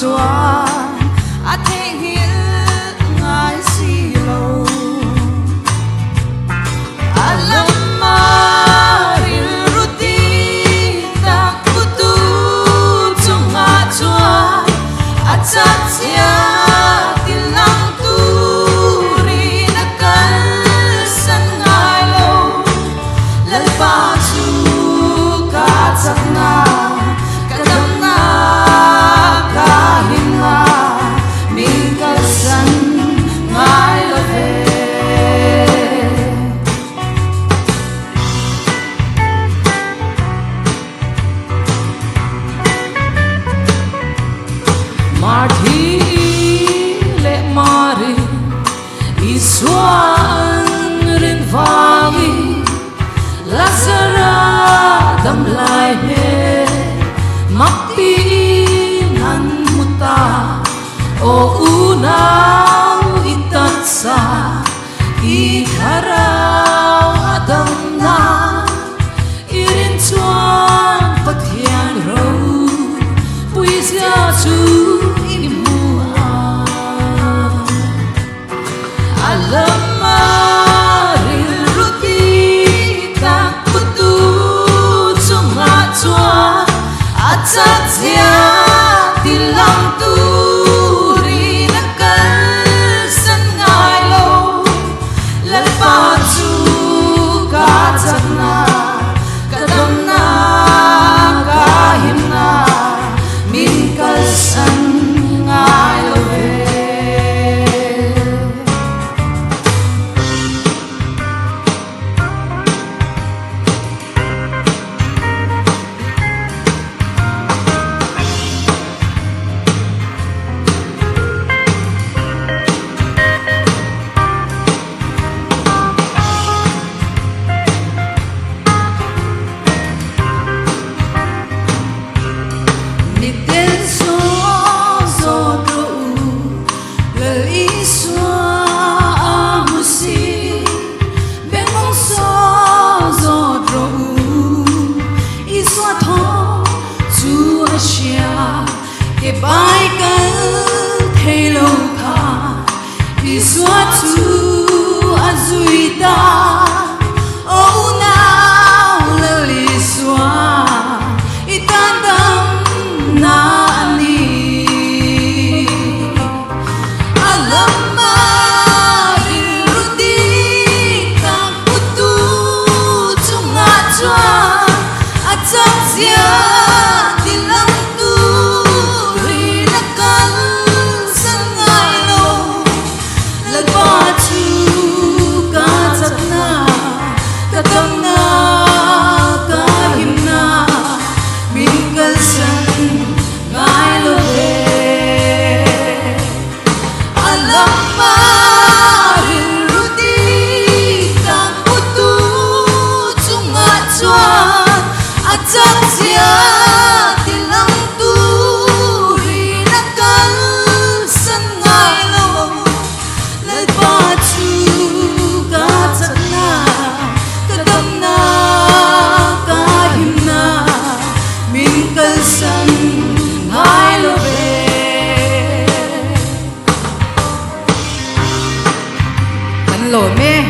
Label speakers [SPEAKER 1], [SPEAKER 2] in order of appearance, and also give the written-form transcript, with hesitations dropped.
[SPEAKER 1] chua a theng hil ngai si lo alama ril ruti tak putu chunga chua a chat sia tilang tu ri na kal san ngai lo lalpa chu ka chak na Marthi le mari isuan rin vagi Lazara dam lai me makpi nan muta o unau itansa ikharau adam na irin chuan pathian ro puisia chu alama ril ruti tak putu chunga chua a chat sia tilang tu ri na kal san ngai lo lalpa chu ka chak na ka dam na ka him na min kal san ngai lo ke bai kan thei lo kha iswa chu azui ta o na le li swa itan dam na ni alama ruti tak putu chunga chua a chak sia lỗi mê